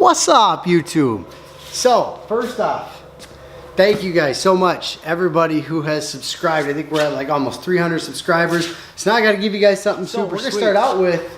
What's up, YouTube? So, first off, thank you guys so much, everybody who has subscribed. I think we're at like almost 300 subscribers. So now I got to give you guys something super sweet. We're going to start out with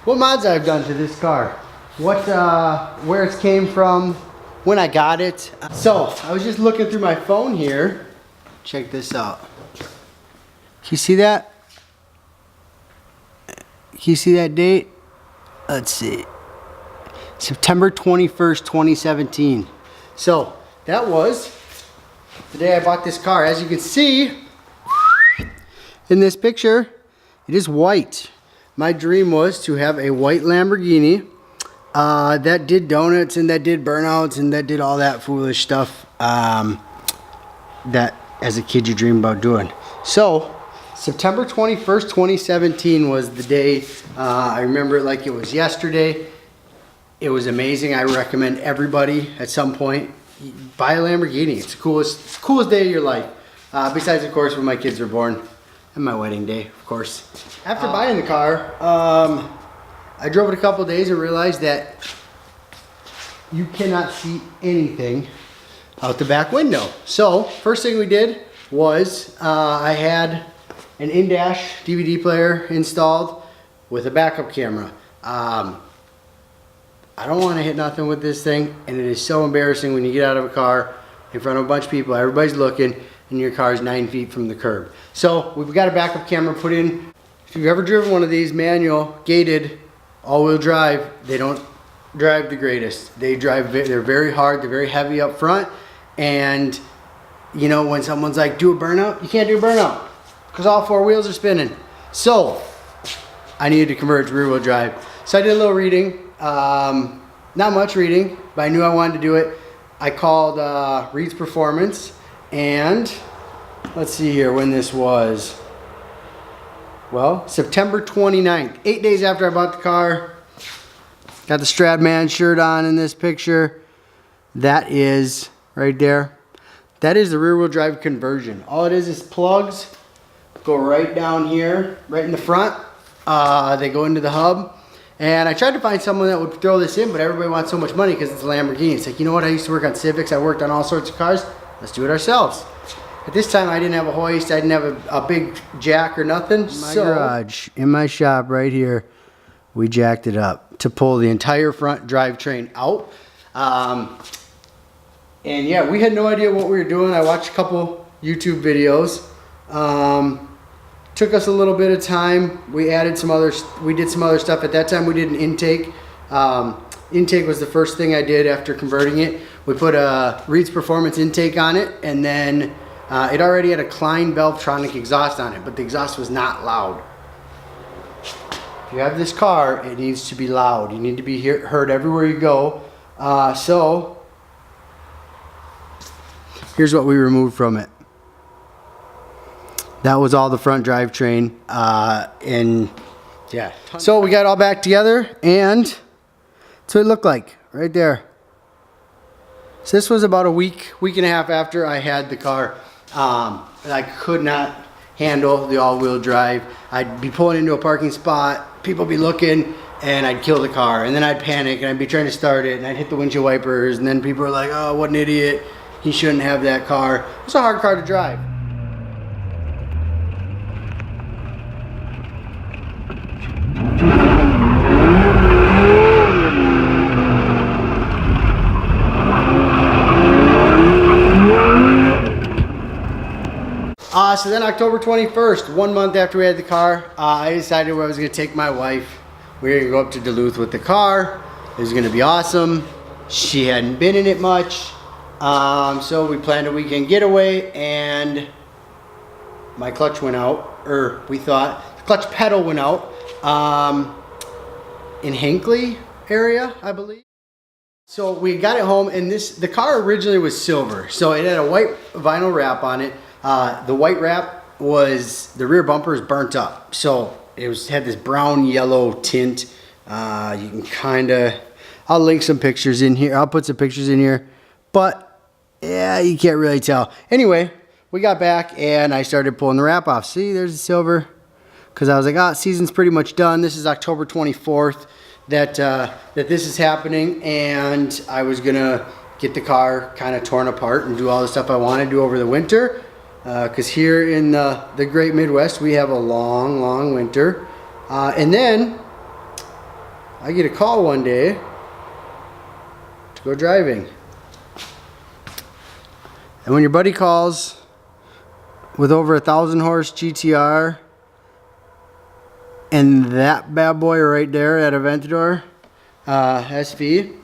what mods I've done to this car. Where it came from, when I got it. So, I was just looking through my phone here. Check this out. Can you see that? Can you see that date? Let's see. September 21st, 2017. So, that was the day I bought this car. As you can see, in this picture, it is white. My dream was to have a white Lamborghini that did donuts and that did burnouts and that did all that foolish stuff that as a kid you dream about doing. So, September 21st, 2017 was the day. I remember it like it was yesterday. It was amazing. I recommend everybody at some point buy a Lamborghini. It's the coolest day of your life. Besides, of course, when my kids were born and my wedding day, of course. After buying the car, I drove it a couple days and realized that you cannot see anything out the back window. So, first thing we did was I had an in-dash DVD player installed with a backup camera. I don't want to hit nothing with this thing, and it is so embarrassing when you get out of a car in front of a bunch of people, everybody's looking, and your car's 9 feet from the curb. So we've got a backup camera put in. If you've ever driven one of these manual, gated, all-wheel drive, they don't drive the greatest. They're very hard, they're very heavy up front, and you know, when someone's like, do a burnout, you can't do a burnout because all four wheels are spinning. So I needed to convert to rear-wheel drive. So I did a little reading. Not much reading, but I knew I wanted to do it. I called Reed's Performance, and let's see here when this was. Well, September 29th, 8 days after I bought the car. Got the Stradman shirt on in this picture. That is right there. That is the rear-wheel drive conversion. All it is plugs go right down here, right in the front. They go into the hub. And I tried to find someone that would throw this in, but everybody wants so much money because it's a Lamborghini. It's like, you know what, I used to work on Civics, I worked on all sorts of cars, let's do it ourselves. At this time, I didn't have a hoist, I didn't have a big jack or nothing. In my garage, in my shop right here, we jacked it up to pull the entire front drivetrain out. And yeah, we had no idea what we were doing. I watched a couple YouTube videos. Took us a little bit of time. We did some other stuff. At that time we did an intake. Intake was the first thing I did after converting it. We put a Reed's Performance intake on it, and then it already had a Klein Beltronic exhaust on it, but the exhaust was not loud. If you have this car, it needs to be loud. You need to be heard everywhere you go. So here's what we removed from it. That was all the front drivetrain, and yeah. So we got it all back together, and that's what it looked like right there. So this was about a week and a half after I had the car. I could not handle the all-wheel drive. I'd be pulling into a parking spot, people be looking, and I'd kill the car, and then I'd panic, and I'd be trying to start it, and I'd hit the windshield wipers, and then people were like, oh, what an idiot, he shouldn't have that car. It's a hard car to drive. So then October 21st, 1 month after we had the car, I decided I was going to take my wife. We were going to go up to Duluth with the car. It was going to be awesome. She hadn't been in it much. So we planned a weekend getaway, and my clutch went out, or we thought the clutch pedal went out in Hinckley area, I believe. So we got it home, and the car originally was silver. So it had a white vinyl wrap on it. The white wrap was, the rear bumper is burnt up. So it had this brown yellow tint. You can kind of, I'll link some pictures in here. I'll put some pictures in here. But yeah, you can't really tell. Anyway, we got back and I started pulling the wrap off. See, there's the silver. Because I was like, season's pretty much done. This is October 24th. that this is happening, and I was gonna get the car kind of torn apart and do all the stuff I want to do over the winter. Because here in the great Midwest, we have a long winter. And then I get a call one day to go driving. And when your buddy calls with over 1,000 horse GTR and that bad boy right there at Aventador SV,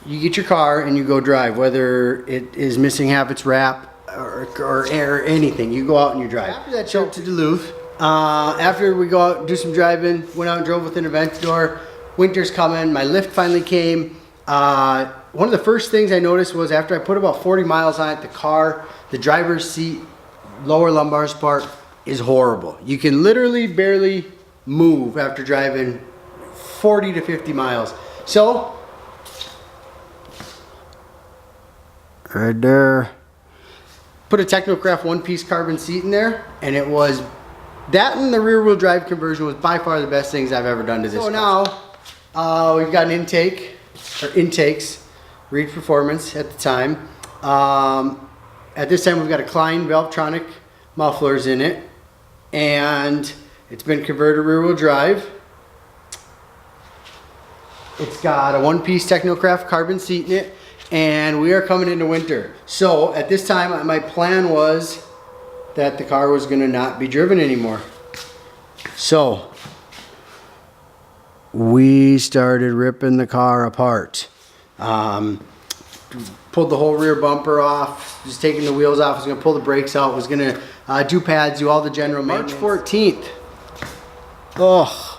you get your car and you go drive, whether it is missing half its wrap or anything. You go out and you drive. After that trip to Duluth, after we go out and do some driving, went out and drove within Aventador. Winter's coming, my lift finally came. One of the first things I noticed was after I put about 40 miles on it, the car, the driver's seat, lower lumbar part is horrible. You can literally barely move after driving 40 to 50 miles. So, right there, put a Technocraft one-piece carbon seat in there, and it was, that and the rear-wheel drive conversion was by far the best things I've ever done to this car. So now, we've got an intake, or intakes, Reed Performance at the time. At this time, we've got a Klein Valvetronic mufflers in it, and it's been converted rear-wheel drive. It's got a one-piece Technocraft carbon seat in it, and we are coming into winter. So at this time, my plan was that the car was going to not be driven anymore. So we started ripping the car apart. Pulled the whole rear bumper off, just taking the wheels off, was going to pull the brakes out, was going to do pads, do all the general maintenance. March 14th. Oh.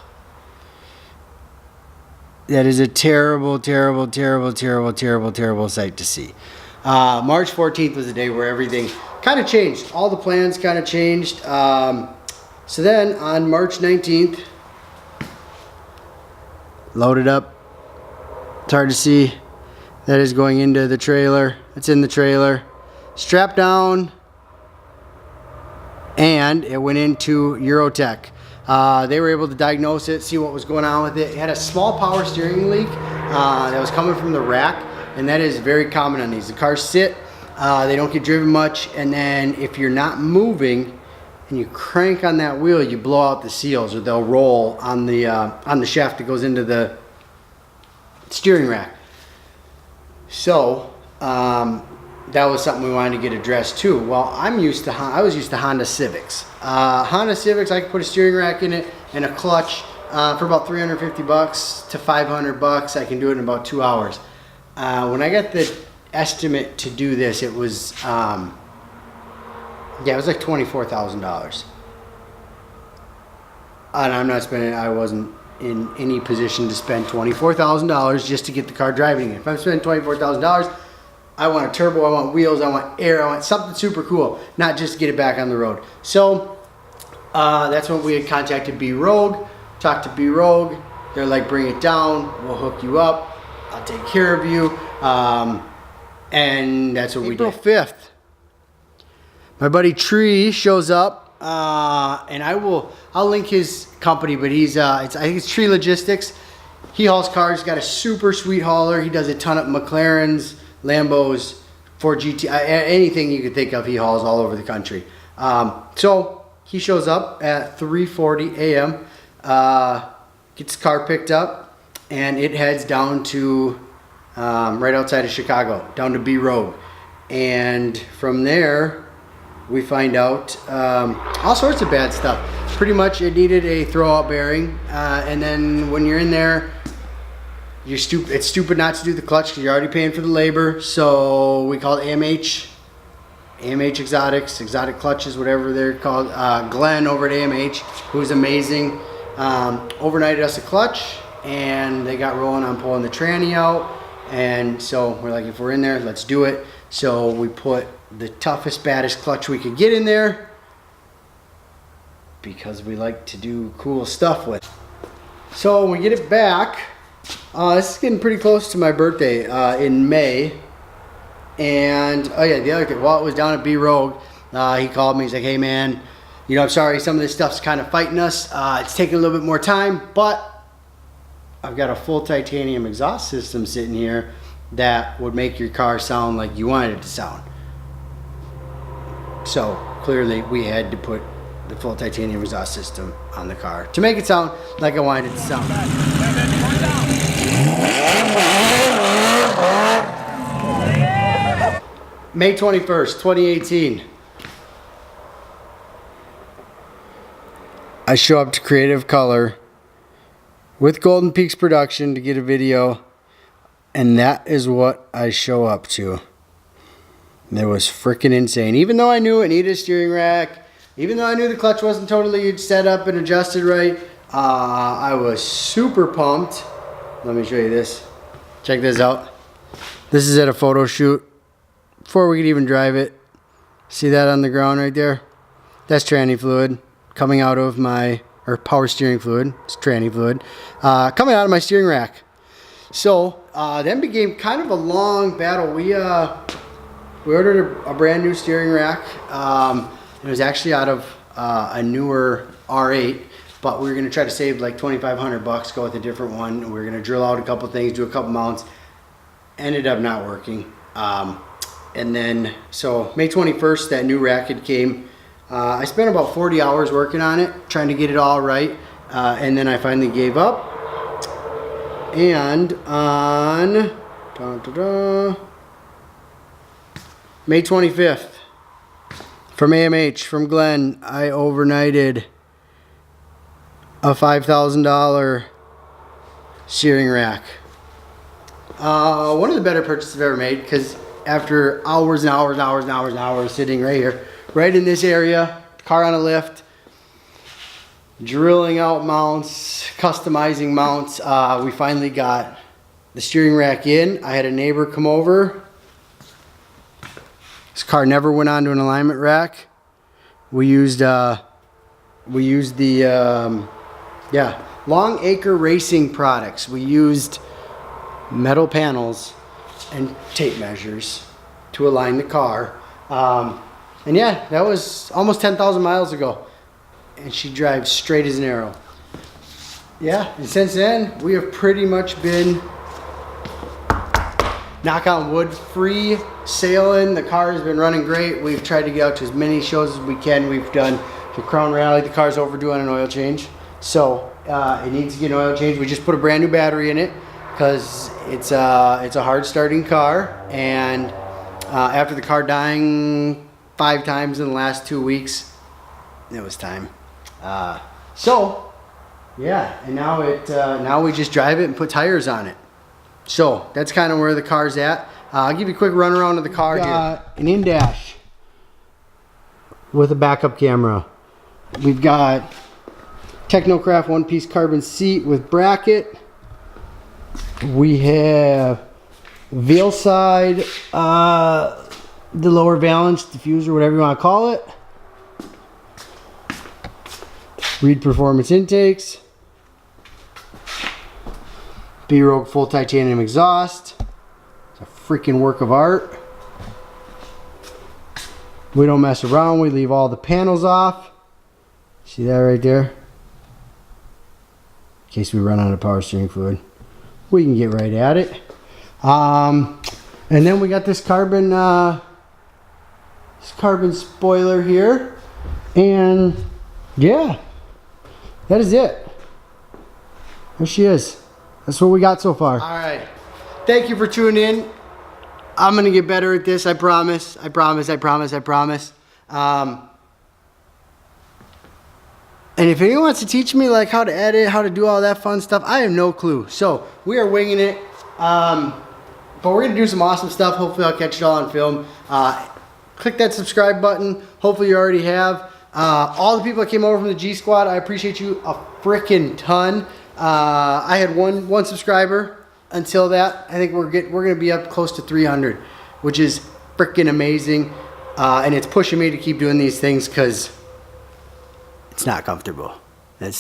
That is a terrible sight to see. March 14th was the day where everything kind of changed. All the plans kind of changed. So then on March 19th, loaded up. It's hard to see. That is going into the trailer. It's in the trailer. Strapped down. And it went into Eurotech. They were able to diagnose it, see what was going on with it. It had a small power steering leak that was coming from the rack, and that is very common on these. The cars sit, they don't get driven much, and then if you're not moving and you crank on that wheel, you blow out the seals, or they'll roll on the shaft that goes into the steering rack. So that was something we wanted to get addressed too. Well, I was used to Honda Civics. Honda Civics, I could put a steering rack in it and a clutch for about $350 to $500. I can do it in about 2 hours. When I got the estimate to do this, it was it was like $24,000. And I'm not spending. I wasn't in any position to spend $24,000 just to get the car driving. If I'm spending $24,000, I want a turbo, I want wheels, I want air, I want something super cool, not just to get it back on the road. So that's when we had contacted B Rogue, talked to B Rogue. They're like, bring it down, we'll hook you up, I'll take care of you. And that's what we did. April 5th, my buddy Tree shows up, and I'll link his company, but I think it's Tree Logistics. He hauls cars, he's got a super sweet hauler. He does a ton of McLarens, Lambos, Ford GT, anything you could think of, he hauls all over the country. So he shows up at 3:40 a.m., gets the car picked up, and it heads down to right outside of Chicago, down to B Rogue. And from there, we find out all sorts of bad stuff. Pretty much it needed a throwout bearing, and then when you're in there, it's stupid not to do the clutch because you're already paying for the labor. So we called AMH Exotics, Exotic Clutches, whatever they're called. Glenn over at AMH, who's amazing, overnighted us a clutch, and they got rolling on pulling the tranny out. And so we're like, if we're in there, let's do it. So we put the toughest, baddest clutch we could get in there because we like to do cool stuff with it. So when we get it back, this is getting pretty close to my birthday in May. And oh yeah, the other thing, while it was down at B Rogue, he called me. He's like, hey man, I'm sorry, some of this stuff's kind of fighting us. It's taking a little bit more time, but I've got a full titanium exhaust system sitting here that would make your car sound like you wanted it to sound. So clearly we had to put the full titanium exhaust system on the car to make it sound like I wanted it to sound. May 21st, 2018. I show up to Creative Color with Golden Peaks Production to get a video, and that is what I show up to. It was freaking insane. Even though I knew it needed a steering rack, even though I knew the clutch wasn't totally set up and adjusted right, I was super pumped. Let me show you this. Check this out. This is at a photo shoot before we could even drive it. See that on the ground right there? That's tranny fluid coming out of my, or power steering fluid. It's tranny fluid coming out of my steering rack. So then became kind of a long battle. We ordered a brand new steering rack. It was actually out of a newer R8, but we were gonna try to save like $2,500, go with a different one. We were gonna drill out a couple things, do a couple mounts. Ended up not working. And then, so May 21st, that new rack had came. I spent about 40 hours working on it, trying to get it all right. And then I finally gave up. And on May 25th, from AMH, from Glenn, I overnighted a $5,000 steering rack. One of the better purchases I've ever made, because after hours and hours and hours and hours and hours sitting right here, right in this area, car on a lift, drilling out mounts, customizing mounts, we finally got the steering rack in. I had a neighbor come over. This car never went onto an alignment rack. We used the Long Acre Racing products. We used metal panels and tape measures to align the car. And yeah, that was almost 10,000 miles ago. And she drives straight as an arrow. Yeah, and since then, we have pretty much been, knock on wood, free sailing. The car has been running great. We've tried to get out to as many shows as we can. We've done the Crown Rally. The car's overdue on an oil change. So it needs to get an oil change. We just put a brand new battery in it because it's a hard starting car. And after the car dying 5 times in the last 2 weeks, it was time. So yeah, and now we just drive it and put tires on it. So that's kind of where the car's at. I'll give you a quick run around of the car here. An in-dash with a backup camera. We've got Technocraft one-piece carbon seat with bracket. We have Veil side, the lower valance diffuser, whatever you want to call it. Reed Performance intakes. B-Rogue full titanium exhaust. It's a freaking work of art. We don't mess around. We leave all the panels off. See that right there? In case we run out of power steering fluid, we can get right at it. And then we got this carbon spoiler here, and yeah, that is it. There she is. That's what we got so far. All right. Thank you for tuning in. I'm going to get better at this. I promise. I promise. I promise. I promise. And if anyone wants to teach me like how to edit, how to do all that fun stuff, I have no clue. So we are winging it. But we're going to do some awesome stuff. Hopefully I'll catch it all on film. Click that subscribe button. Hopefully you already have. All the people that came over from the G Squad, I appreciate you a freaking ton. I had one subscriber until that. I think we're going to be up close to 300, which is freaking amazing. And it's pushing me to keep doing these things because it's not comfortable. I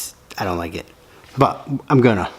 don't like it. But I'm gonna.